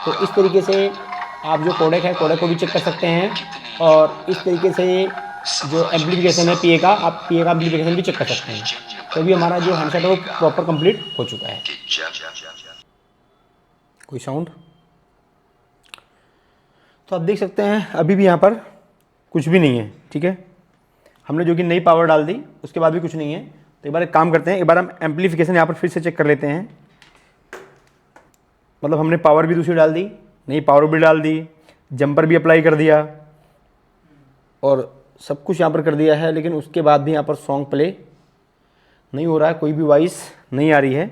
तो इस तरीके से आप जो कोडेक है कोडेक को भी चेक कर सकते हैं, और इस तरीके से जो एम्प्लीफिकेशन है पीए का, आप पीए का एम्प्लीफिकेशन भी चेक कर सकते हैं। तो अभी हमारा जो हैंडसेट है वो प्रॉपर कंप्लीट हो चुका है। कोई साउंड, तो आप देख सकते हैं अभी भी यहाँ पर कुछ भी नहीं है, ठीक है। हमने जो कि नई पावर डाल दी उसके बाद भी कुछ नहीं है। तो एक बार एक काम करते हैं, एक बार हम एम्प्लीफिकेशन यहाँ पर फिर से चेक कर लेते हैं। मतलब हमने पावर भी दूसरी डाल दी, नई पावर भी डाल दी, जंपर भी अप्लाई कर दिया और सब कुछ यहाँ पर कर दिया है, लेकिन उसके बाद भी यहाँ पर सॉन्ग प्ले नहीं हो रहा है, कोई भी वॉइस नहीं आ रही है,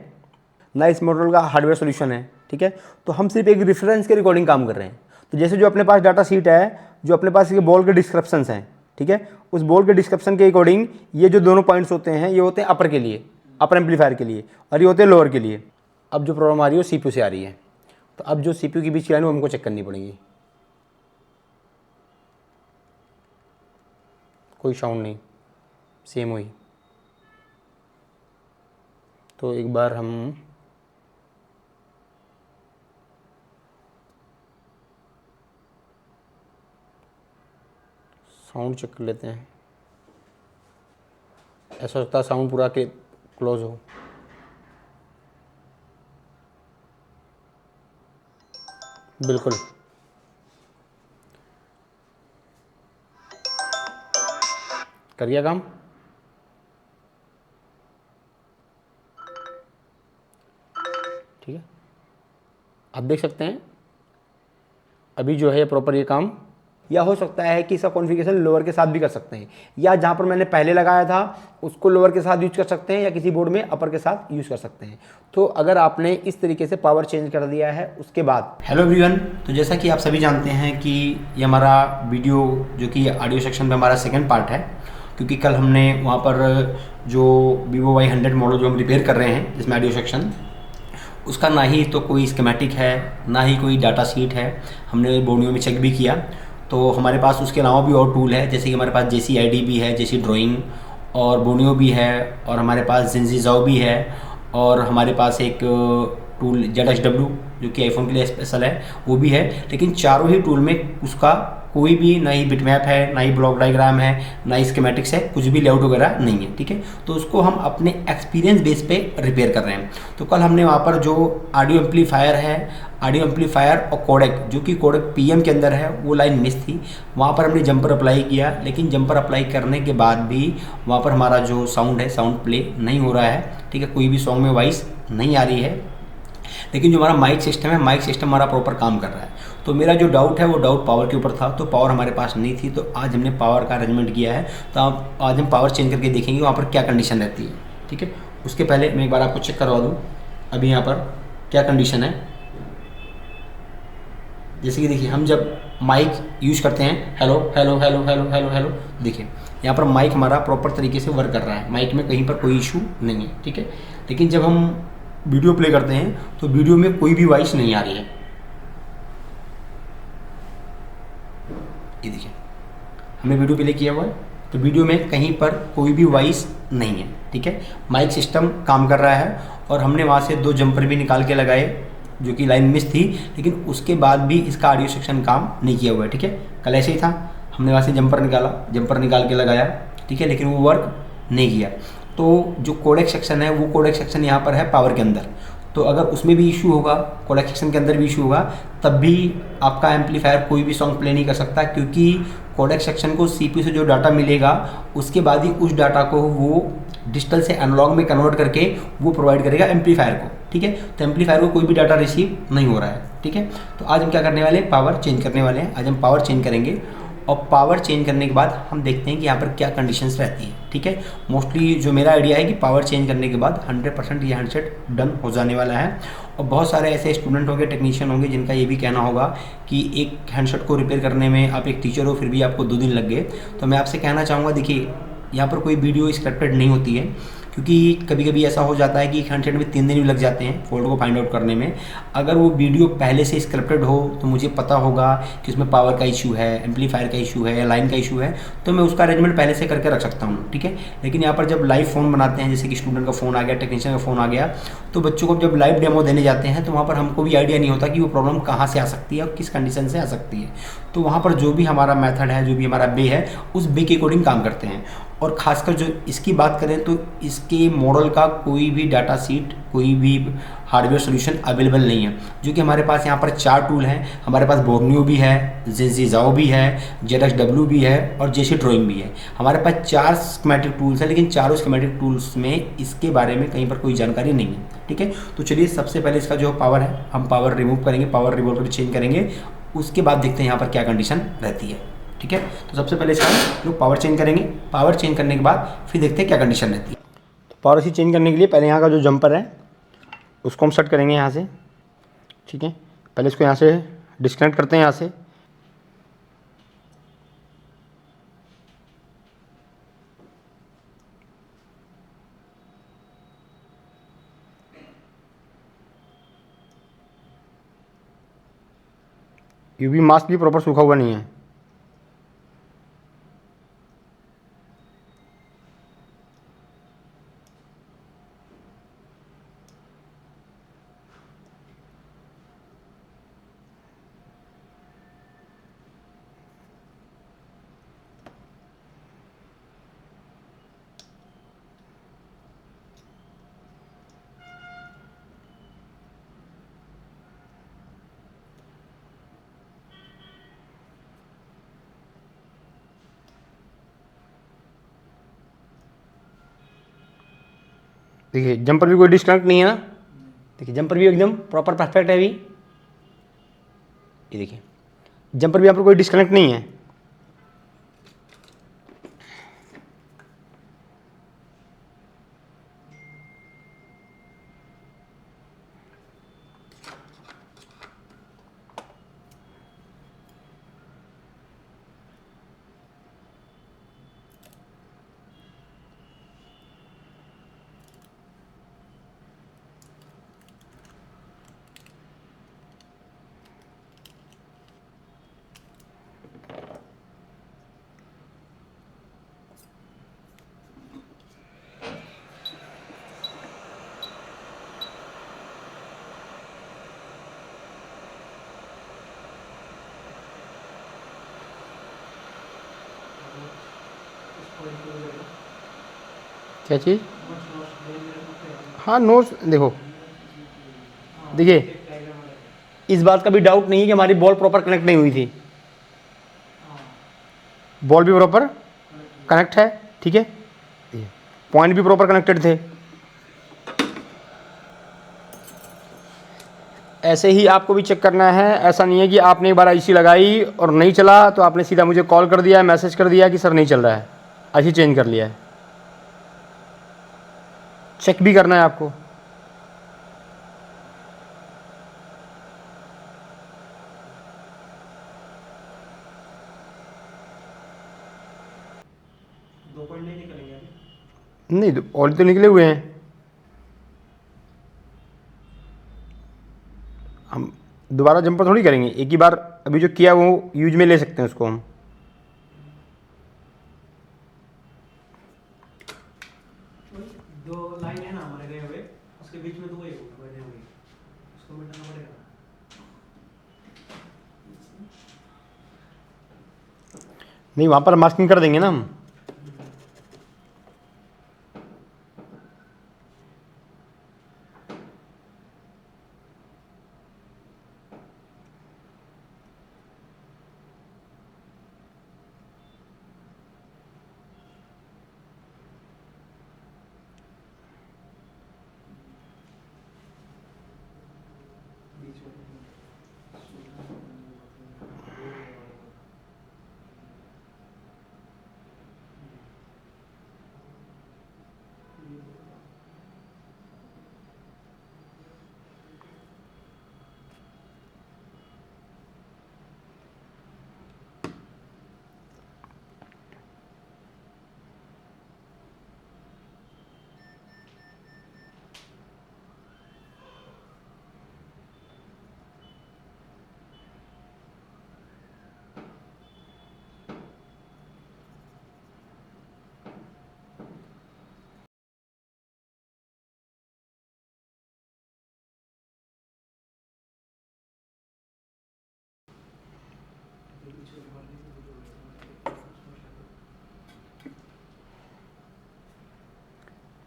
ना इस मॉडल का हार्डवेयर सोल्यूशन है, ठीक है। तो हम सिर्फ एक रेफरेंस के रिकॉर्डिंग काम कर रहे हैं। तो जैसे जो अपने पास डाटा शीट है, जो अपने पास ये बॉल के डिस्क्रिप्शंस हैं, ठीक है, उस बॉल के डिस्क्रिप्शन के अकॉर्डिंग ये जो दोनों पॉइंट्स होते हैं ये होते हैं अपर के लिए, अपर एम्पलीफायर के लिए, और ये होते हैं लोअर के लिए। अब जो प्रॉब्लम आ रही है वो सीपीयू से आ रही है। तो अब जो सीपीयू की बीच की लाइन वो हमको चेक करनी पड़ेगी। कोई साउंड नहीं, सेम हुई। तो एक बार हम साउंड चेक कर लेते हैं। ऐसा लगता है साउंड पूरा के क्लोज हो। बिल्कुल कर गया काम। ठीक है, आप देख सकते हैं अभी जो है प्रॉपर ये काम। या हो सकता है कि इसका कॉन्फ़िगरेशन लोअर के साथ भी कर सकते हैं, या जहाँ पर मैंने पहले लगाया था उसको लोअर के साथ यूज कर सकते हैं, या किसी बोर्ड में अपर के साथ यूज़ कर सकते हैं। तो अगर आपने इस तरीके से पावर चेंज कर दिया है उसके बाद। हेलो एवरीवन, तो जैसा कि आप सभी जानते हैं कि ये हमारा वीडियो जो कि ऑडियो सेक्शन में हमारा सेकेंड पार्ट है, क्योंकि कल हमने वहाँ पर जो Vivo Y100 मॉडल जो हम रिपेयर कर रहे हैं जिसमें ऑडियो सेक्शन, उसका ना ही तो कोई स्कीमेटिक है ना ही कोई डाटा शीट है। हमने बोर्डियो में चेक भी किया, तो हमारे पास उसके अलावा भी और टूल है, जैसे कि हमारे पास JCID भी है, जैसी ड्राइंग, और बोर्डियो भी है, और हमारे पास ज़िंजीज़ाओ भी है, और हमारे पास एक टूल ZSW जो कि आईफोन के लिए स्पेशल है वो भी है। लेकिन चारों ही टूल में उसका कोई भी ना ही बिटमैप है, ना ही ब्लॉक डायग्राम है, ना ही स्कीमेटिक्स है, कुछ भी लेआउट वगैरह नहीं है, ठीक है। तो उसको हम अपने एक्सपीरियंस बेस पे रिपेयर कर रहे हैं। तो कल हमने वहाँ पर जो ऑडियो एम्पलीफायर है, ऑडियो एम्पलीफायर और कोडेक, जो कि कोडेक PM के अंदर है, वो लाइन मिस थी। वहाँ पर हमने जंपर अप्लाई किया, लेकिन जंपर अप्लाई करने के बाद भी वहाँ पर हमारा जो साउंड है, साउंड प्ले नहीं हो रहा है, ठीक है। कोई भी सॉन्ग में वॉइस नहीं आ रही है। लेकिन जो हमारा माइक सिस्टम है, माइक सिस्टम हमारा प्रॉपर काम कर रहा है। तो मेरा जो डाउट है वो डाउट पावर के ऊपर था, तो पावर हमारे पास नहीं थी। तो आज हमने पावर का अरेंजमेंट किया है। तो आज हम पावर चेंज करके देखेंगे वहाँ पर क्या कंडीशन रहती है, ठीक है। उसके पहले मैं एक बार आपको चेक करवा दूँ अभी यहाँ पर क्या कंडीशन है। जैसे कि देखिए, हम जब माइक यूज करते हैं, hello hello hello hello hello hello, देखिए यहाँ पर माइक हमारा प्रॉपर तरीके से वर्क कर रहा है, माइक में कहीं पर कोई इशू नहीं है, ठीक है। लेकिन जब हम वीडियो प्ले करते हैं तो वीडियो में कोई भी वॉइस नहीं आ रही है। ये देखिए, हमने वीडियो प्ले किया हुआ है तो वीडियो में कहीं पर कोई भी वॉइस नहीं है, ठीक है। माइक सिस्टम काम कर रहा है, और हमने वहाँ से 2 जंपर भी निकाल के लगाए जो कि लाइन मिस थी, लेकिन उसके बाद भी इसका ऑडियो सेक्शन काम नहीं किया हुआ है, ठीक है। कल ऐसे ही था, हमने वहाँ से जंपर निकाल के लगाया, ठीक है, लेकिन वो वर्क नहीं किया। तो जो कोडेक सेक्शन है वो कोडेक सेक्शन यहाँ पर है पावर के अंदर। तो अगर उसमें भी इशू होगा, कोडेक सेक्शन के अंदर भी इशू होगा, तब भी आपका एम्पलीफायर कोई भी सॉन्ग प्ले नहीं कर सकता, क्योंकि कोडेक सेक्शन को CPU से जो डाटा मिलेगा उसके बाद ही उस डाटा को वो डिजिटल से एनालॉग में कन्वर्ट करके वो प्रोवाइड करेगा एम्पलीफायर को, ठीक है। तो एम्पलीफायर को कोई भी डाटा रिसीव नहीं हो रहा है, ठीक है। तो आज हम क्या करने वाले हैं, पावर चेंज करने वाले हैं। आज हम पावर चेंज करेंगे, और पावर चेंज करने के बाद हम देखते हैं कि यहाँ पर क्या कंडीशंस रहती है, ठीक है। मोस्टली जो मेरा आइडिया है कि पावर चेंज करने के बाद 100% ये हैंडसेट डन हो जाने वाला है। और बहुत सारे ऐसे स्टूडेंट होंगे, टेक्नीशियन होंगे, जिनका ये भी कहना होगा कि एक हैंडसेट को रिपेयर करने में आप एक टीचर हो फिर भी आपको 2 दिन लग गए। तो मैं आपसे कहना चाहूँगा, देखिए यहाँ पर कोई वीडियो स्क्रिप्टेड नहीं होती है, क्योंकि कभी कभी ऐसा हो जाता है कि 100 में 3 दिन भी लग जाते हैं फॉल्ट को फाइंड आउट करने में। अगर वो वीडियो पहले से स्क्रिप्टेड हो तो मुझे पता होगा कि उसमें पावर का इशू है, एम्पलीफायर का इशू है या लाइन का इशू है, तो मैं उसका अरेंजमेंट पहले से करके रख सकता हूँ, ठीक है। लेकिन यहाँ पर जब लाइव फ़ोन बनाते हैं, जैसे कि स्टूडेंट का फ़ोन आ गया, टेक्नीशियन का फ़ोन आ गया, तो बच्चों को जब लाइव डेमो देने जाते हैं तो वहाँ पर हमको भी आइडिया नहीं होता कि वो प्रॉब्लम कहाँ से आ सकती है और किस कंडीशन से आ सकती है। तो वहाँ पर जो भी हमारा मेथड है, जो भी हमारा बे है, उस बे के अकॉर्डिंग काम करते हैं। और ख़ासकर जो इसकी बात करें तो इसके मॉडल का कोई भी डाटा शीट, कोई भी हार्डवेयर सॉल्यूशन अवेलेबल नहीं है। जो कि हमारे पास यहाँ पर 4 टूल हैं। हमारे पास बोर्नियो भी है, जेजाओ भी है, ZXW भी है और जेसी ड्राइंग भी है। हमारे पास 4 स्कीमेटिक टूल्स हैं, लेकिन चारों स्कीमेटिक टूल्स में इसके बारे में कहीं पर कोई जानकारी नहीं है, ठीक है। तो चलिए सबसे पहले इसका जो पावर है, हम पावर रिमूव करेंगे, पावर रिवॉल्वर चेंज करेंगे, उसके बाद देखते हैं यहाँ पर क्या कंडीशन रहती है, ठीक है। तो सबसे पहले इसका लोग पावर चेंज करेंगे। पावर चेंज करने के बाद फिर देखते हैं क्या कंडीशन रहती है। तो पावर इसी चेंज करने के लिए पहले यहाँ का जो जंपर है उसको हम सेट करेंगे यहाँ से, ठीक है। पहले इसको यहाँ से डिस्कनेक्ट करते हैं यहाँ से। यूवी मास्क भी प्रॉपर सूखा हुआ नहीं है। देखिए जंपर भी कोई डिस्कनेक्ट नहीं है ना। देखिए जंपर भी एकदम प्रॉपर परफेक्ट है अभी। ये देखिए जंपर भी यहाँ पर कोई डिस्कनेक्ट नहीं है। क्या चीज़? हाँ नोट्स देखो, देखिए इस बात का भी डाउट नहीं है कि हमारी बॉल प्रॉपर कनेक्ट नहीं हुई थी। बॉल भी प्रॉपर कनेक्ट है, ठीक है। पॉइंट भी प्रॉपर कनेक्टेड थे। ऐसे ही आपको भी चेक करना है। ऐसा नहीं है कि आपने एक बार आईसी लगाई और नहीं चला तो आपने सीधा मुझे कॉल कर दिया, मैसेज कर दिया कि सर नहीं चल रहा है, आईसी चेंज कर लिया है। चेक भी करना है आपको। नहीं ऑयल तो निकले हुए हैं। हम दोबारा जंपर थोड़ी करेंगे, एक ही बार अभी जो किया वो यूज में ले सकते हैं उसको हम। दो लाइन है ना हमारे गए हुए, उसके बीच में दो एक बने हुए, उसको मिटाना पड़ेगा। नहीं वहाँ पर मास्किंग कर देंगे ना हम।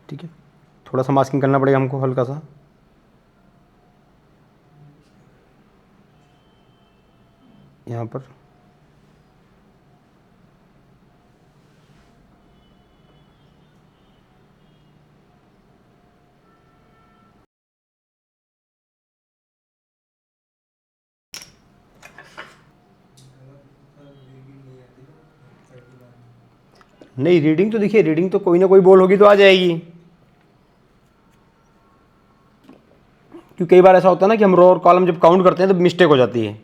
ठीक है, थोड़ा सा मास्किंग करना पड़ेगा हमको हल्का सा। यहाँ पर नहीं, रीडिंग तो देखिए, रीडिंग तो कोई ना कोई बोल होगी तो आ जाएगी। क्योंकि कई बार ऐसा होता है ना कि हम रो और कॉलम जब काउंट करते हैं तो मिस्टेक हो जाती है।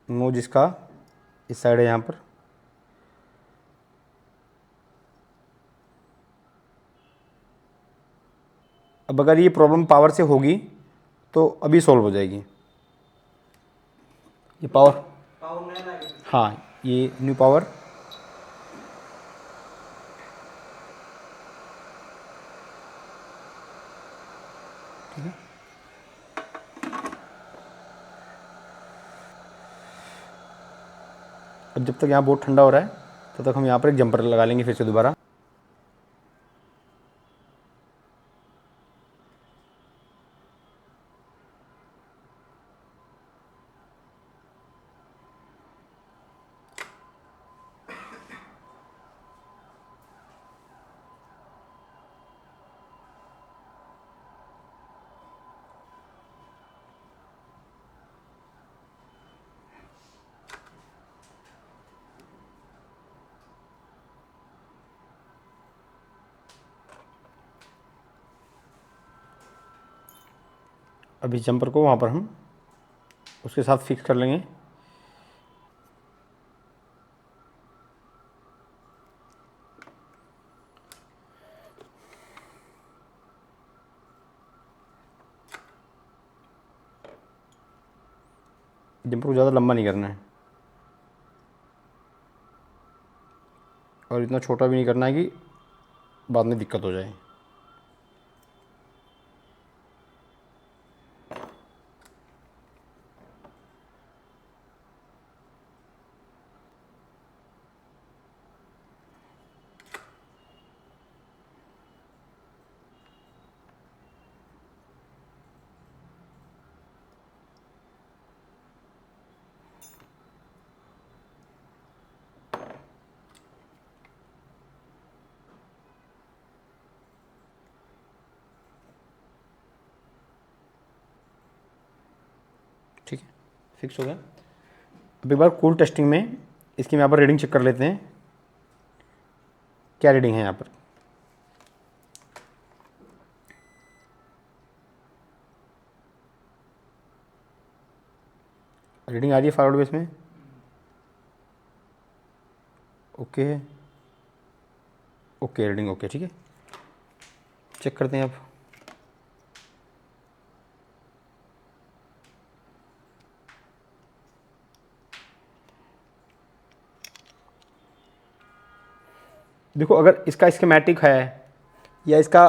नो जिसका इस साइड है यहाँ पर। अब अगर ये प्रॉब्लम पावर से होगी तो अभी सॉल्व हो जाएगी। ये पावर, पावर नया लाएगा। हाँ ये न्यू पावर। ठीक है, अब जब तक यहाँ बोर्ड ठंडा हो रहा है तब तक हम यहाँ पर एक जंपर लगा लेंगे फिर से दोबारा। अब इस जंपर को वहाँ पर हम उसके साथ फिक्स कर लेंगे। जंपर को ज़्यादा लंबा नहीं करना है और इतना छोटा भी नहीं करना है कि बाद में दिक्कत हो जाए। ठीक है, फिक्स हो गया। अब एक बार कूल टेस्टिंग में इसकी हम यहाँ पर रीडिंग चेक कर लेते हैं, क्या रीडिंग है यहाँ पर। रीडिंग आ रही है फॉरवर्ड बेस में, ओके है, ओके रीडिंग ओके। ठीक है, चेक करते हैं अब। देखो, अगर इसका स्कीमेटिक है या इसका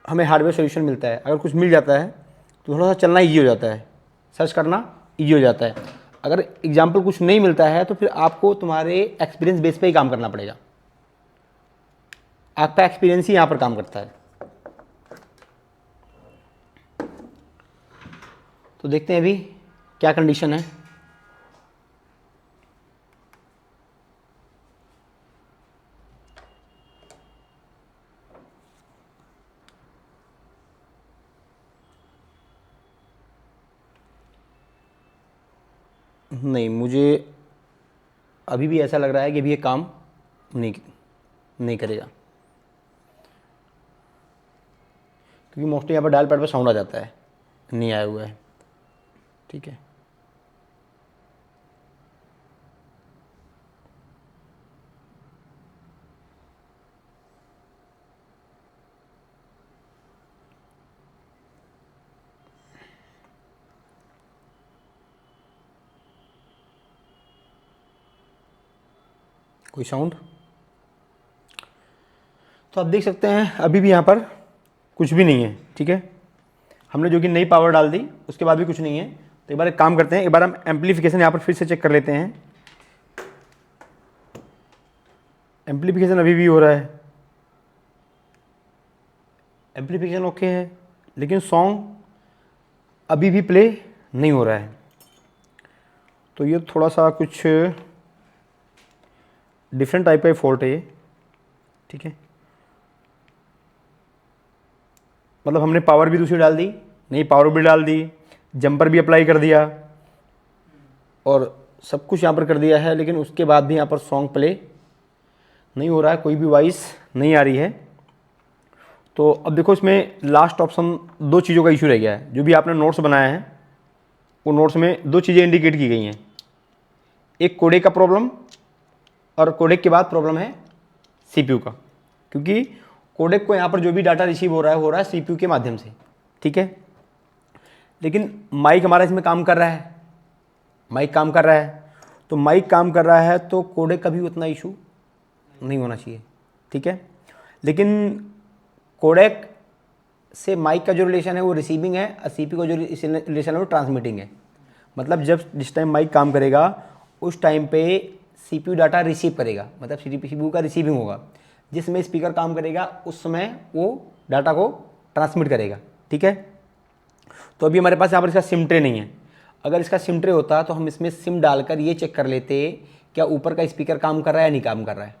हमें हार्डवेयर सॉल्यूशन मिलता है, अगर कुछ मिल जाता है तो थोड़ा सा चलना ईजी हो जाता है, सर्च करना ईजी हो जाता है। अगर एग्जाम्पल कुछ नहीं मिलता है तो फिर आपको तुम्हारे एक्सपीरियंस बेस पे ही काम करना पड़ेगा। आपका एक्सपीरियंस ही यहाँ पर काम करता है। तो देखते हैं अभी क्या कंडीशन है। नहीं, मुझे अभी भी ऐसा लग रहा है कि अभी ये काम नहीं नहीं करेगा, क्योंकि मोस्टली यहाँ पर डायल पैड पर साउंड आ जाता है, नहीं आया हुआ है। ठीक है, कोई साउंड? तो आप देख सकते हैं अभी भी यहाँ पर कुछ भी नहीं है, ठीक है। हमने जो कि नई पावर डाल दी उसके बाद भी कुछ नहीं है। तो एक बार एक काम करते हैं, एक बार हम एम्पलीफिकेशन यहाँ पर फिर से चेक कर लेते हैं। एम्पलीफिकेशन अभी भी हो रहा है, एम्पलीफिकेशन ओके है, लेकिन सॉन्ग अभी भी प्ले नहीं हो रहा है। तो ये थोड़ा सा कुछ डिफरेंट टाइप का फॉल्ट है ये, ठीक है। मतलब हमने पावर भी दूसरी डाल दी, नई पावर भी डाल दी, जंपर भी अप्लाई कर दिया और सब कुछ यहाँ पर कर दिया है, लेकिन उसके बाद भी यहाँ पर सॉन्ग प्ले नहीं हो रहा है, कोई भी वॉइस नहीं आ रही है। तो अब देखो इसमें लास्ट ऑप्शन दो चीज़ों का इशू रह गया है। जो भी आपने नोट्स बनाया है वो नोट्स में दो चीज़ें इंडिकेट की गई हैं, एक कोडेक का प्रॉब्लम और कोडेक के बाद प्रॉब्लम है सीपीयू का, क्योंकि कोडेक को यहाँ पर जो भी डाटा रिसीव हो रहा है सीपीयू के माध्यम से, ठीक है। लेकिन माइक हमारा इसमें काम कर रहा है, माइक काम कर रहा है, तो माइक काम कर रहा है तो कोडेक का भी उतना इशू नहीं होना चाहिए, ठीक है। लेकिन कोडेक से माइक का जो रिलेशन है वो रिसीविंग है और सीपीयू का जो रिलेशन है वो ट्रांसमिटिंग है। मतलब जिस टाइम माइक काम करेगा उस टाइम पे सीपीयू डाटा रिसीव करेगा, मतलब सीपीयू का रिसीविंग होगा। जिसमें स्पीकर काम करेगा उस समय वो डाटा को ट्रांसमिट करेगा, ठीक है। तो अभी हमारे पास यहाँ पर इसका सिम ट्रे नहीं है। अगर इसका सिम ट्रे होता तो हम इसमें सिम डालकर ये चेक कर लेते क्या ऊपर का स्पीकर काम कर रहा है या नहीं काम कर रहा है।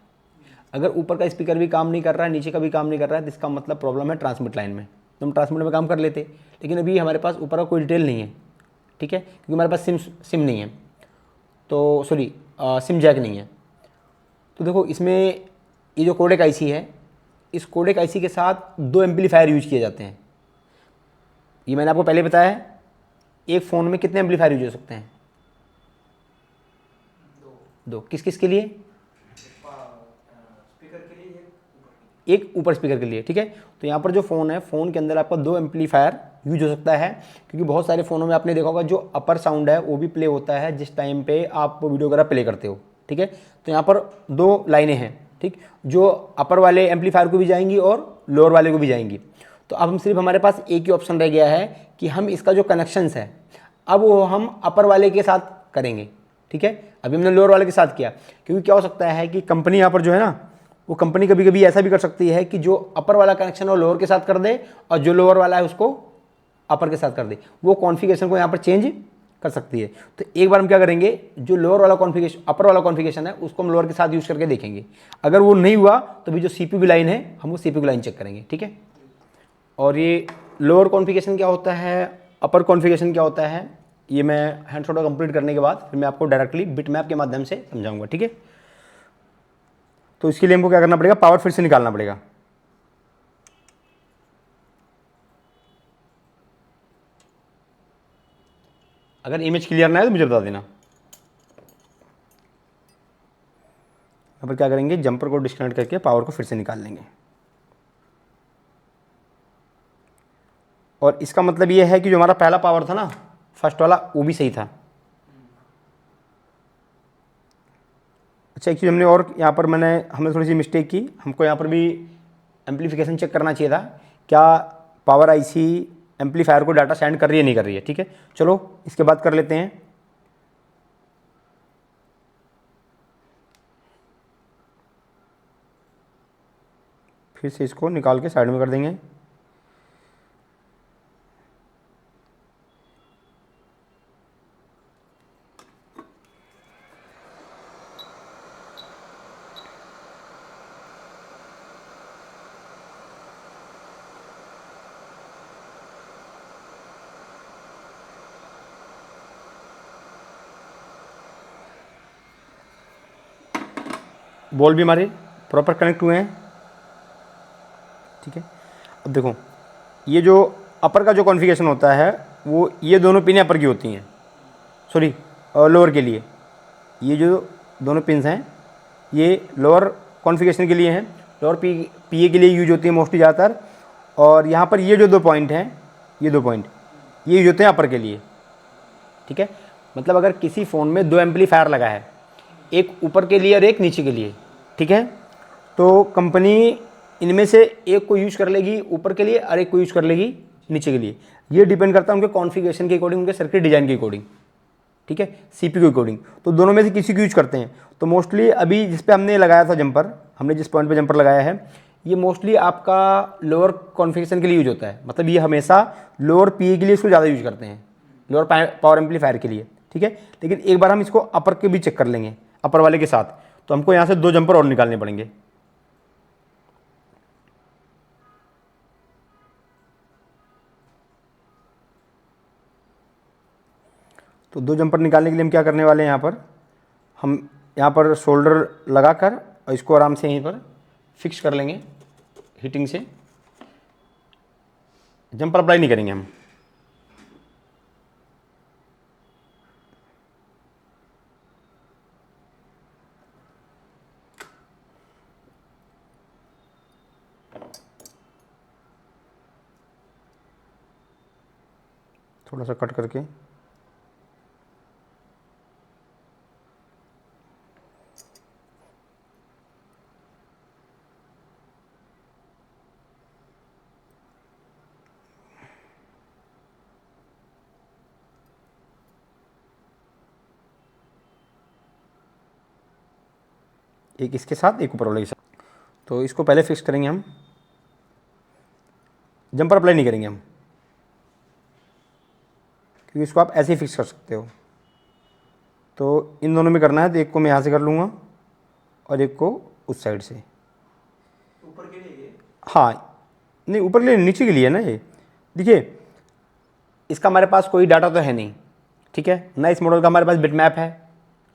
अगर ऊपर का स्पीकर भी काम नहीं कर रहा है, नीचे का भी काम नहीं कर रहा है, तो इसका मतलब प्रॉब्लम है ट्रांसमिट लाइन में, तो हम ट्रांसमिट में काम कर लेते। लेकिन अभी हमारे पास ऊपर का कोई डिटेल नहीं है, ठीक है, क्योंकि हमारे पास सिम नहीं है, तो सॉरी सिम जैक नहीं है। तो देखो इसमें ये जो कोडेक आईसी है, इस कोडेक आईसी के साथ दो एम्पलीफायर यूज किए जाते हैं। ये मैंने आपको पहले बताया है। एक फ़ोन में कितने एम्पलीफायर यूज हो सकते हैं? दो। किस किस के लिए? स्पीकर के लिए एक ऊपर स्पीकर के लिए, ठीक है। तो यहाँ पर जो फ़ोन है, फ़ोन के अंदर आपका दो एम्पलीफायर यूज हो सकता है, क्योंकि बहुत सारे फ़ोनों में आपने देखा होगा जो अपर साउंड है वो भी प्ले होता है जिस टाइम पे आप वीडियो वगैरह प्ले करते हो, ठीक है। तो यहाँ पर दो लाइनें हैं, ठीक, जो अपर वाले एम्पलीफायर को भी जाएंगी और लोअर वाले को भी जाएंगी। तो अब हम सिर्फ हमारे पास एक ही ऑप्शन रह गया है कि हम इसका जो कनेक्शंस है अब वो हम अपर वाले के साथ करेंगे, ठीक है। अभी हमने लोअर वाले के साथ किया, क्योंकि क्या हो सकता है कि कंपनी यहाँ पर जो है ना, वो कंपनी कभी कभी ऐसा भी कर सकती है कि जो अपर वाला कनेक्शन है वो लोअर के साथ कर दे और जो लोअर वाला है उसको अपर के साथ कर दे। वो कॉन्फ़िगरेशन को यहाँ पर चेंज कर सकती है। तो एक बार हम क्या करेंगे, जो लोअर वाला कॉन्फ़िगरेशन, अपर वाला कॉन्फ़िगरेशन है उसको हम लोअर के साथ यूज़ करके देखेंगे। अगर वो नहीं हुआ तो भी जो सीपीयू की लाइन है हम वो सीपीयू की लाइन चेक करेंगे, ठीक है। और ये लोअर कॉन्फ़िगरेशन क्या होता है, अपर कॉन्फ़िगरेशन क्या होता है, ये मैं हैंड शॉट कंप्लीट करने के बाद फिर मैं आपको डायरेक्टली बिट मैप के माध्यम से समझाऊंगा, ठीक है। तो इसके लिए हमको क्या करना पड़ेगा, पावर फिर से निकालना पड़ेगा। अगर इमेज क्लियर ना है तो मुझे बता देना। यहाँ पर क्या करेंगे, जंपर को डिस्कनेक्ट करके पावर को फिर से निकाल लेंगे। और इसका मतलब ये है कि जो हमारा पहला पावर था ना, फर्स्ट वाला, वो भी सही था। अच्छा, एक चीज़ हमने और यहाँ पर हमने थोड़ी सी मिस्टेक की। हमको यहाँ पर भी एम्पलीफिकेशन चेक करना चाहिए था, क्या पावर आईसी एम्पलीफायर को डाटा सेंड कर रही है नहीं कर रही है, ठीक है। चलो इसके बाद कर लेते हैं। फिर से इसको निकाल के साइड में कर देंगे। बॉल भी हमारे प्रॉपर कनेक्ट हुए हैं, ठीक है। अब देखो, ये जो अपर का जो कॉन्फ़िगरेशन होता है वो ये दोनोए पिन अपर की होती हैं, सॉरी लोअर के लिए। ये जो दोनों पिन्स हैं ये लोअर कॉन्फ़िगरेशन के लिए हैं, लोअर पीए के लिए यूज होती है मोस्टली ज़्यादातर। और यहाँ पर ये जो दो पॉइंट हैं, ये दो पॉइंट ये यूज होते हैं अपर के लिए, ठीक है। मतलब अगर किसी फ़ोन में दो एम्पलीफायर लगा है, एक ऊपर के लिए और एक नीचे के लिए, ठीक है। तो कंपनी इनमें से एक को यूज़ कर लेगी ऊपर के लिए और एक को यूज़ कर लेगी नीचे के लिए। ये डिपेंड करता है उनके कॉन्फ़िगरेशन के अकॉर्डिंग, उनके सर्किट डिज़ाइन के अकॉर्डिंग, ठीक है, सीपीयू के अकॉर्डिंग। तो दोनों में से किसी को यूज करते हैं। तो मोस्टली अभी जिस पे हमने लगाया था जंपर, हमने जिस पॉइंट पे जंपर लगाया है, ये मोस्टली आपका लोअर कॉन्फ़िगरेशन के लिए यूज होता है। मतलब ये हमेशा लोअर पीए के लिए इसको ज़्यादा यूज करते हैं, लोअर पावर एम्पलीफायर के लिए, ठीक है। लेकिन एक बार हम इसको अपर के भी चेक कर लेंगे, अपर वाले के साथ। तो हमको यहाँ से 2 जंपर और निकालने पड़ेंगे। तो 2 जंपर निकालने के लिए हम क्या करने वाले हैं, हम यहाँ पर शोल्डर लगाकर और इसको आराम से यहीं पर फिक्स कर लेंगे हीटिंग से। जंपर अप्लाई नहीं करेंगे हम। थोड़ा सा कट करके एक इसके साथ, एक ऊपर वाले के साथ। तो इसको पहले फिक्स करेंगे हम, जंपर अप्लाई नहीं करेंगे हम, क्योंकि इसको आप ऐसे ही फिक्स कर सकते हो। तो इन दोनों में करना है, तो एक को मैं यहाँ से कर लूँगा और एक को उस साइड से। ऊपर के लिए ये हाँ, नहीं ऊपर के लिए, नीचे के लिए है ना ये। देखिए, इसका हमारे पास कोई डाटा तो है नहीं, ठीक है ना। इस मॉडल का हमारे पास बिट मैप है,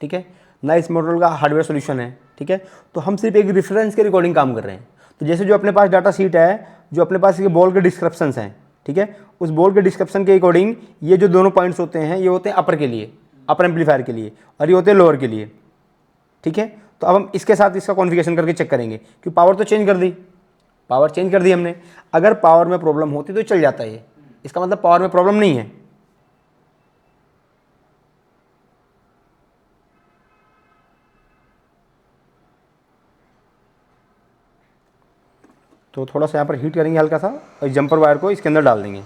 ठीक है ना। इस मॉडल का हार्डवेयर सॉल्यूशन है, ठीक है। तो हम सिर्फ एक रेफरेंस के रिकॉर्डिंग काम कर रहे हैं। तो जैसे जो अपने पास डाटा शीट है, जो अपने पास ये बॉल के डिस्क्रिप्शंस हैं, ठीक है, उस बॉल के डिस्क्रिप्शन के अकॉर्डिंग ये जो दोनों पॉइंट्स होते हैं, ये होते हैं अपर के लिए, अपर एम्पलीफायर के लिए, और ये होते हैं लोअर के लिए, ठीक है। तो अब हम इसके साथ इसका कॉन्फ़िगरेशन करके चेक करेंगे कि पावर तो चेंज कर दी, पावर चेंज कर दी हमने। अगर पावर में प्रॉब्लम होती तो चल जाता है ये, इसका मतलब पावर में प्रॉब्लम नहीं है। तो थोड़ा सा यहाँ पर हीट करेंगे हल्का सा, और जंपर वायर को इसके अंदर डाल देंगे,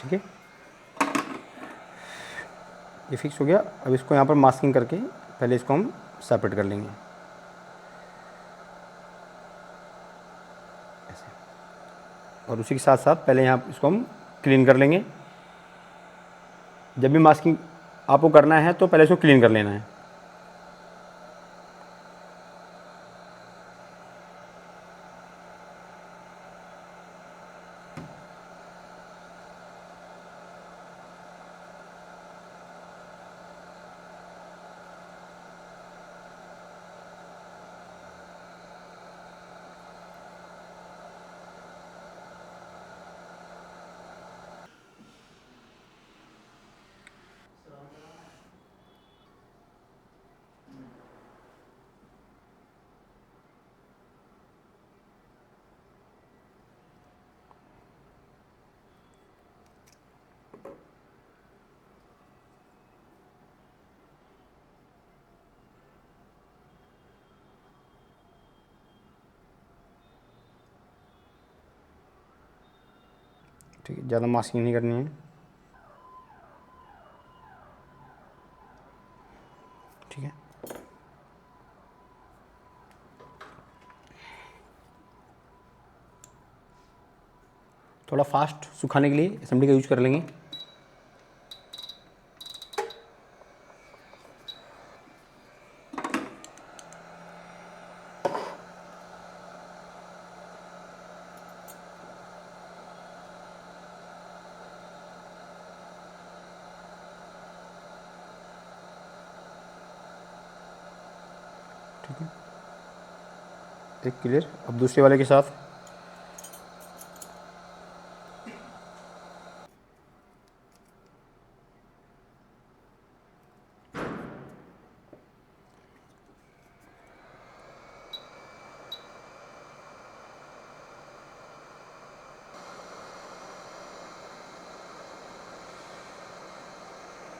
ठीक है। ये फिक्स हो गया। अब इसको यहाँ पर मास्किंग करके पहले इसको हम सेपरेट कर लेंगे ऐसे, और उसी के साथ साथ पहले यहाँ इसको हम क्लीन कर लेंगे। जब भी मास्किंग आपको करना है तो पहले इसको क्लीन कर लेना है। ठीक है, ज़्यादा मास्किंग नहीं करनी है, ठीक है। थोड़ा फास्ट सुखाने के लिए असेंबली का यूज कर लेंगे। ठीक है, एक क्लियर। अब दूसरे वाले के साथ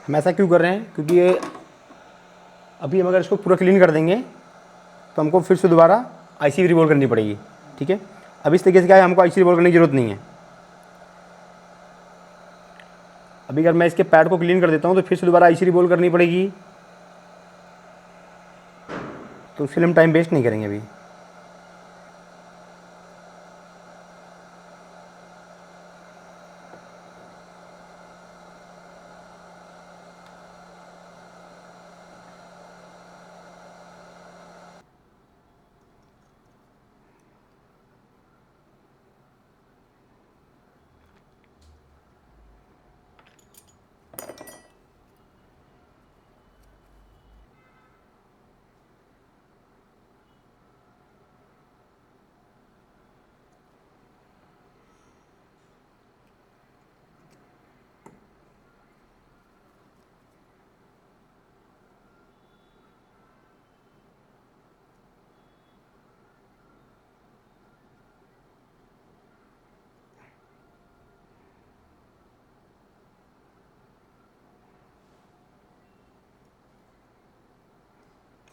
हम ऐसा क्यों कर रहे हैं, क्योंकि ये अभी हम अगर इसको पूरा क्लीन कर देंगे तो हमको फिर से दोबारा आईसी रिवॉल्व करनी पड़ेगी। ठीक है, अब इस तरीके से क्या है, हमको आईसी रिवॉल्व करने की जरूरत नहीं है। अभी अगर मैं इसके पैड को क्लीन कर देता हूँ तो फिर से दोबारा आईसी रिवॉल्व करनी पड़ेगी, तो उसके लिए हम टाइम वेस्ट नहीं करेंगे अभी।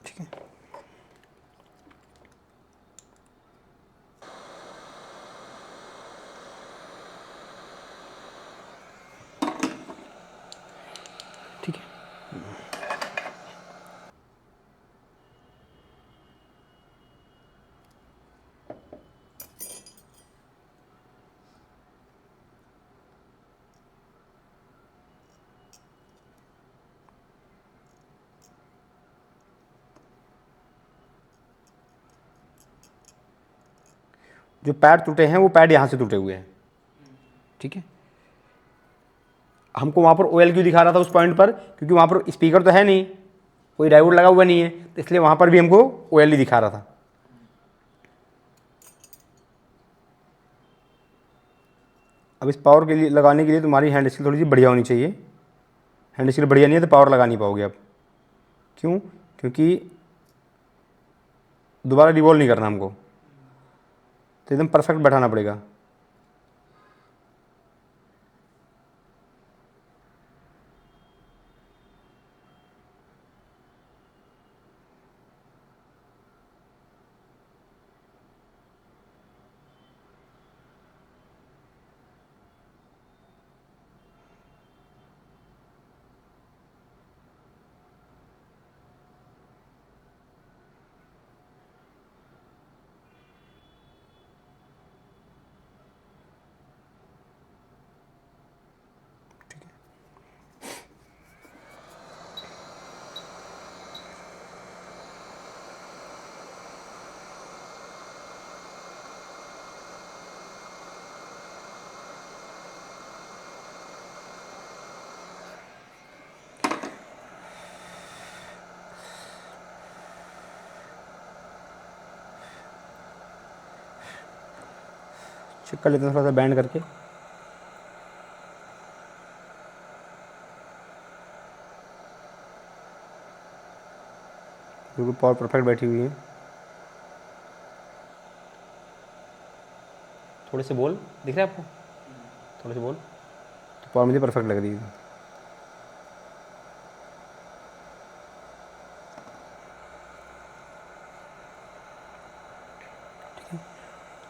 ठीक है, ठीक है। जो पैड टूटे हैं वो पैड यहाँ से टूटे हुए हैं। ठीक है, हमको वहाँ पर ओएल क्यों दिखा रहा था उस पॉइंट पर, क्योंकि वहाँ पर स्पीकर तो है नहीं, कोई डायोड लगा हुआ नहीं है, तो इसलिए वहाँ पर भी हमको ओएल ही दिखा रहा था। अब इस पावर के लिए लगाने के लिए तुम्हारी हैंड स्किल थोड़ी सी बढ़िया होनी चाहिए। हैंड स्किल बढ़िया नहीं है तो पावर लगा नहीं पाओगे आप। क्यों? क्योंकि दोबारा रिवॉल्व नहीं करना हमको, तो एकदम परफेक्ट बैठाना पड़ेगा। चेक कर लेते हैं थोड़ा सा बैंड करके। बिल्कुल पावर परफेक्ट बैठी हुई है। थोड़े से बोल दिख रहा है आपको, थोड़े से बोल, तो पावर मुझे परफेक्ट लग रही है।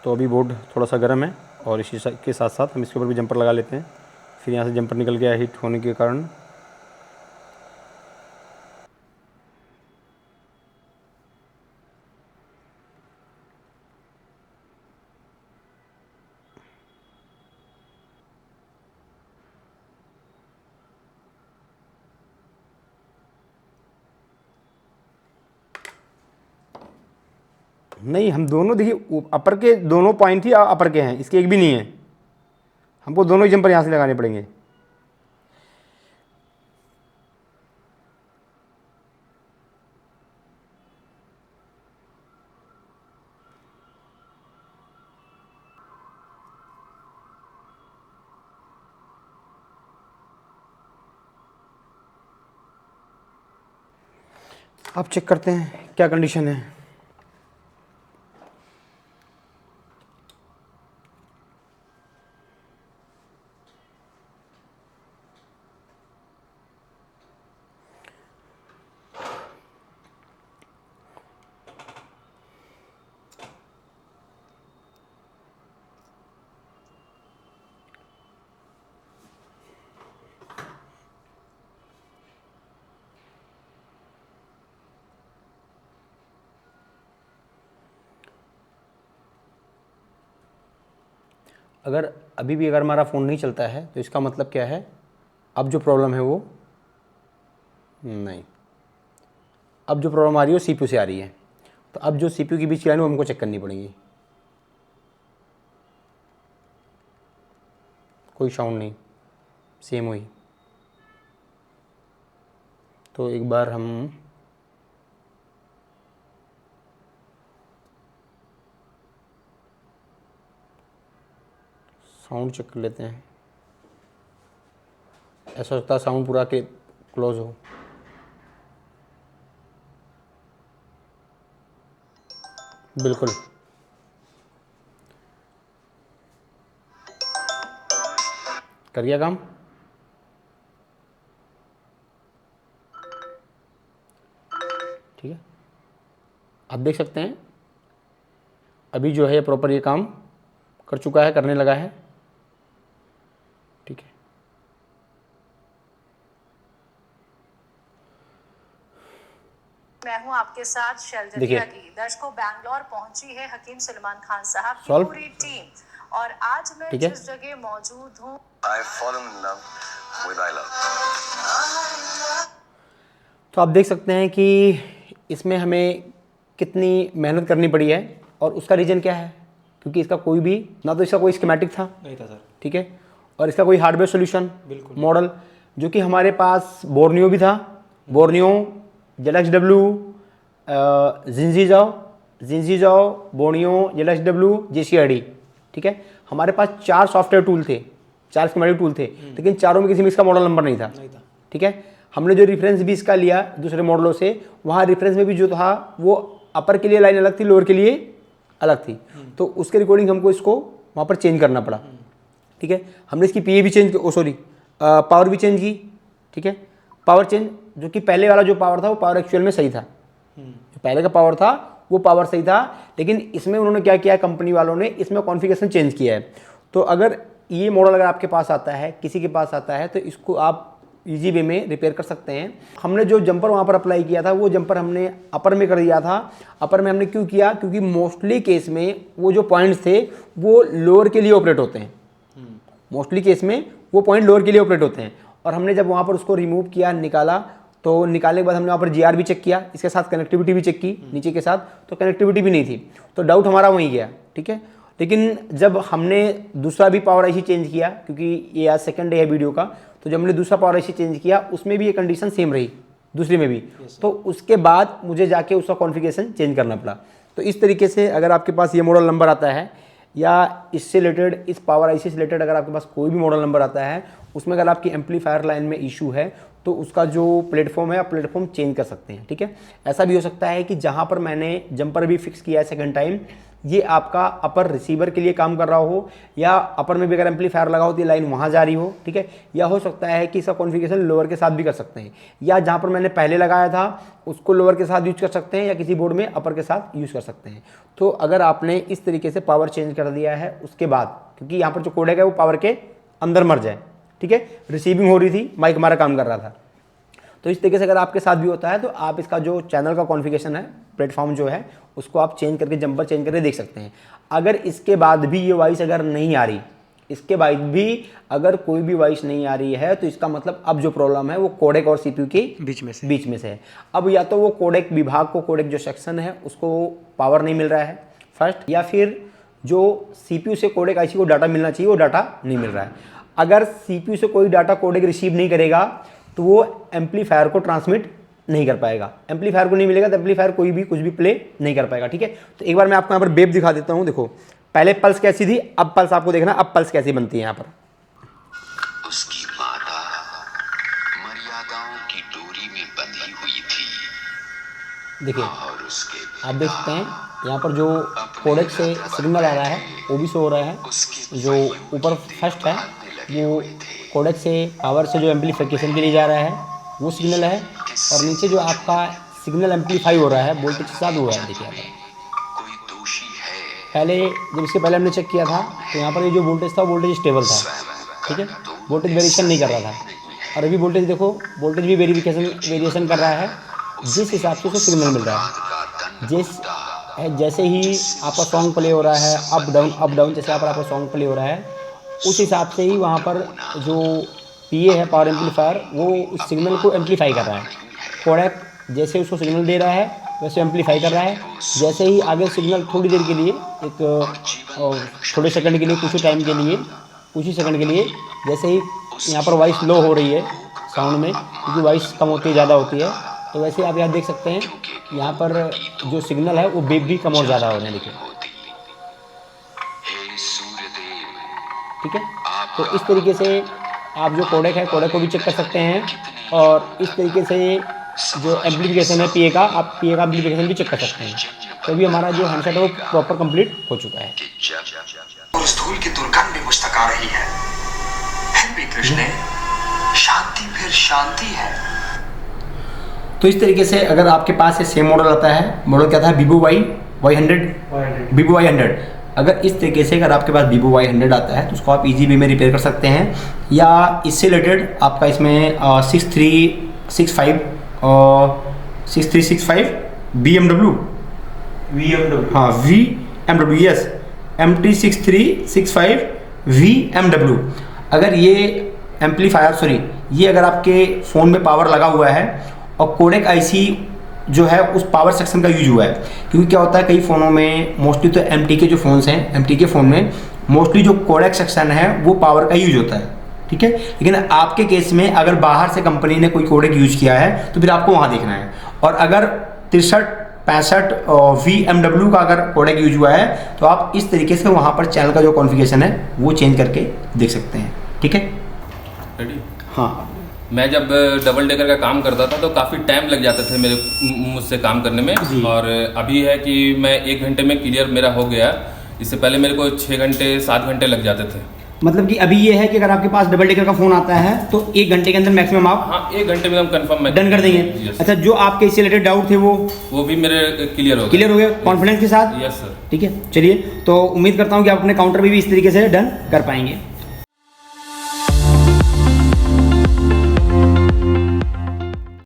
तो अभी बोर्ड थोड़ा सा गर्म है और इसी के साथ साथ हम इसके ऊपर भी जंपर लगा लेते हैं। फिर यहाँ से जंपर निकल गया हीट होने के कारण। नहीं, हम दोनों देखिए अपर के दोनों पॉइंट ही अपर के हैं, इसके एक भी नहीं है। हमको दोनों ही जंपर यहाँ से लगाने पड़ेंगे। अब चेक करते हैं क्या कंडीशन है। अगर अभी भी अगर हमारा फ़ोन नहीं चलता है तो इसका मतलब क्या है, अब जो प्रॉब्लम है वो नहीं, अब जो प्रॉब्लम आ रही है वो CPU से आ रही है। तो अब जो CPU के बीच की लाइन वो हमको चेक करनी पड़ेगी। कोई साउंड नहीं, सेम हुई। तो एक बार हम साउंड चेक कर लेते हैं। ऐसा होता है साउंड पूरा के क्लोज हो। बिल्कुल कर गया काम। ठीक है, आप देख सकते हैं अभी जो है प्रॉपर ये काम कर चुका है, करने लगा है। ठीक है, मैं हूं आपके साथ शैलजा देखिए। त्यागी। दर्शकों, बैंगलोर पहुंची है हकीम सलमान खान साहब की Solve? पूरी टीम, और आज मैं ठीक है। जिस जगह मौजूद हूं I've fallen in love with I love. तो आप देख सकते हैं कि इसमें हमें कितनी मेहनत करनी पड़ी है, और उसका रीज़न क्या है, क्योंकि इसका कोई भी ना तो इसका कोई स्कीमेटिक था, नहीं था सर। ठीक है, और इसका कोई हार्डवेयर सॉल्यूशन बिल्कुल। मॉडल, जो कि हमारे पास बोर्नियो भी था, बोर्नियो, ZXW, जिंजीजाओ, बोर्नियो, ZXW, JCID। ठीक है, हमारे पास 4 सॉफ्टवेयर टूल थे, 4 स्कीमेटिक टूल थे, लेकिन चारों में किसी में इसका मॉडल नंबर नहीं था। ठीक है, हमने जो रेफरेंस भी इसका लिया दूसरे मॉडलों से, वहाँ रेफरेंस में भी जो था वो अपर के लिए लाइन अलग थी, लोअर के लिए अलग थी। तो उसके रिकॉर्डिंग हमको इसको वहाँ पर चेंज करना पड़ा। ठीक है, हमने इसकी PA भी चेंज, पावर भी चेंज की। ठीक है, पावर चेंज, जो कि पहले वाला जो पावर था वो पावर एक्चुअल में सही था, जो पहले का पावर था वो पावर सही था, लेकिन इसमें उन्होंने क्या किया, कंपनी वालों ने इसमें कॉन्फ़िगरेशन चेंज किया है। तो अगर ये मॉडल अगर आपके पास आता है, किसी के पास आता है, तो इसको आप ईजी वे में रिपेयर कर सकते हैं। हमने जो जंपर वहाँ पर अप्लाई किया था वो जंपर हमने अपर में कर दिया था। अपर में हमने क्यों किया, क्योंकि मोस्टली केस में वो जो पॉइंट्स थे वो लोअर के लिए ऑपरेट होते हैं, मोस्टली केस में वो पॉइंट लोअर के लिए ऑपरेट होते हैं। और हमने जब वहाँ पर उसको रिमूव किया, निकाला, तो निकालने के बाद हमने वहाँ पर GR भी चेक किया, इसके साथ कनेक्टिविटी भी चेक की नीचे के साथ, तो कनेक्टिविटी भी नहीं थी, तो डाउट हमारा वहीं गया। ठीक है, लेकिन जब हमने दूसरा भी पावर IC चेंज किया, क्योंकि ये आज सेकंड डे है वीडियो का, तो जब हमने दूसरा पावर IC चेंज किया उसमें भी ये कंडीशन सेम रही, दूसरे में भी। तो उसके बाद मुझे जाके उसका कॉन्फ़िगरेशन चेंज करना पड़ा। तो इस तरीके से अगर आपके पास ये मॉडल नंबर आता है, या इससे रिलेटेड, इस पावर IC से रिलेटेड अगर आपके पास कोई भी मॉडल नंबर आता है, उसमें अगर आपकी एम्पलीफायर लाइन में इशू है, तो उसका जो प्लेटफॉर्म है आप प्लेटफॉर्म चेंज कर सकते हैं। ठीक है, ऐसा भी हो सकता है कि जहाँ पर मैंने जंपर भी फिक्स किया है सेकंड टाइम, ये आपका अपर रिसीवर के लिए काम कर रहा हो, या अपर में भी अगर एम्पलीफायर लगा हो तो ये लाइन वहाँ जा रही हो। ठीक है, या हो सकता है कि इसका कॉन्फ़िगरेशन लोअर के साथ भी कर सकते हैं, या जहाँ पर मैंने पहले लगाया था उसको लोअर के साथ यूज कर सकते हैं, या किसी बोर्ड में अपर के साथ यूज कर सकते हैं। तो अगर आपने इस तरीके से पावर चेंज कर दिया है उसके बाद, क्योंकि यहाँ पर जो कोडेक है वो पावर के अंदर मर जाए, ठीक है, रिसीविंग हो रही थी, माइक हमारा काम कर रहा था, तो इस तरीके से अगर आपके साथ भी होता है तो आप इसका जो चैनल का कॉन्फ़िगरेशन है, प्लेटफॉर्म जो है, उसको आप चेंज करके, जंपर चेंज करके देख सकते हैं। अगर इसके बाद भी ये वॉइस अगर नहीं आ रही, इसके बाद भी अगर कोई भी वॉइस नहीं आ रही है, तो इसका मतलब अब जो प्रॉब्लम है वो कोडेक और CPU के बीच में से है। अब या तो वो कोडेक विभाग को, कोडेक जो सेक्शन है उसको पावर नहीं मिल रहा है फर्स्ट, या फिर जो CPU से कोडेक IC को डाटा मिलना चाहिए वो डाटा नहीं मिल रहा है। अगर CPU से कोई डाटा कोडेक रिसीव नहीं करेगा तो वो एम्पलीफायर को ट्रांसमिट नहीं कर पाएगा, एम्पलीफायर को नहीं मिलेगा तो एम्पलीफायर कोई भी कुछ भी प्ले नहीं कर पाएगा। ठीक है, तो एक बार मैं आपको यहाँ पर वेव दिखा देता हूँ। देखो, पहले पल्स कैसी थी, अब पल्स आपको देखना अब पल्स कैसी बनती है। यहाँ पर उसकी माता मर्यादाओं की डोरी में बंधी हुई थी, देखिए, और उसके आप देख सकते हैं यहाँ पर जो कोडेक से सिग्नल आ रहा है वो भी शो हो रहा है, जो ऊपर फर्स्ट है वो कोडेक से पावर से जो एम्पलीफिकेशन के लिए जा रहा है वो सिग्नल है, और नीचे जो आपका सिग्नल एम्पलीफाई हो रहा है वोल्टेज के साथ हुआ है। देखिए यहाँ पर कोई दोषी है, पहले जब इसके पहले हमने चेक किया था तो यहाँ पर ये जो वोल्टेज था वोल्टेज स्टेबल था, ठीक है, वोल्टेज वेरिएशन नहीं कर रहा था। और अभी वोल्टेज देखो, वोल्टेज भी वेरिएशन कर रहा है, जिस हिसाब से उसको सिग्नल मिल रहा है, जिस है जैसे ही आपका सॉन्ग प्ले हो रहा है अप डाउन जैसे यहाँ पर आपका सॉन्ग प्ले हो रहा है उस हिसाब से ही वहाँ पर जो PA है पावर एम्पलीफायर वो उस सिग्नल को एम्पलीफाई कर रहा है। कोडेक जैसे उसको सिग्नल दे रहा है वैसे एम्पलीफाई कर रहा है। जैसे ही आगे सिग्नल थोड़ी देर के लिए एक थोड़े सेकंड के लिए कुछ ही टाइम के लिए कुछ ही सेकंड के लिए जैसे ही यहाँ पर वॉइस लो हो रही है साउंड में क्योंकि वॉइस कम होती है ज़्यादा होती है तो वैसे आप यहाँ देख सकते हैं यहाँ पर जो सिग्नल है वो बेब भी कम और ज़्यादा हो रहे हैं। देखिए ठीक है। तो इस तरीके से आप जो कोडेक है कोडेक को भी चेक कर सकते हैं और इस तरीके से जो एम्पलीफिकेशन है PA का आप PA का एम्पलीफिकेशन भी चेक कर सकते हैं। तो अभी हमारा जो हैंडसेट है वो प्रॉपर कंप्लीट हो चुका है। और उस धूल की दुर्गंध भी मुझ तक आ रही है। फिर भी कृष्ण शांति फिर शांति है। तो इस तरीके से अगर आपके पास ये सेम मॉडल आता है, मॉडल क्या था Vivo Y100 Vivo Y100, अगर इस तरीके से अगर आपके पास Vivo Y100 आता है तो उसको आप इजी वे में रिपेयर कर सकते हैं या इससे रिलेटेड आपका इसमें 6365 BMW हाँ VMW यस MT6365 VMW। अगर ये एम्पलीफायर ये अगर आपके फ़ोन में पावर लगा हुआ है और कोडेक IC जो है उस पावर सेक्शन का यूज हुआ है क्योंकि क्या होता है कई फ़ोनों में मोस्टली तो MT के जो फ़ोन्स हैं MT के फ़ोन में मोस्टली जो कोडेक सेक्शन है वो पावर का यूज होता है। ठीक है। लेकिन आपके केस में अगर बाहर से कंपनी ने कोई कोडेक यूज किया है तो फिर आपको वहाँ देखना है और अगर 6365 VMW का अगर कोडेक यूज हुआ है तो आप इस तरीके से वहाँ पर चैनल का जो कॉन्फ़िगरेशन है वो चेंज करके देख सकते हैं। ठीक है। रेडी। हाँ मैं जब डबल डेकर का काम करता था तो काफ़ी टाइम लग जाता था मुझसे काम करने में और अभी है कि मैं 1 घंटे में क्लियर मेरा हो गया। इससे पहले मेरे को 6 घंटे 7 घंटे लग जाते थे। मतलब कि अभी ये है कि अगर आपके पास डबल डेकर का फ़ोन आता है तो 1 घंटे के अंदर मैक्सिमम आप हाँ 1 घंटे में हम कंफर्म डन कर देंगे। अच्छा जो आपके इससे रिलेटेड डाउट थे वो भी मेरे क्लियर हो गए कॉन्फिडेंस के साथ। Yes sir. ठीक है। चलिए तो उम्मीद करता हूँ कि आप अपने काउंटर में भी इस तरीके से डन कर पाएंगे।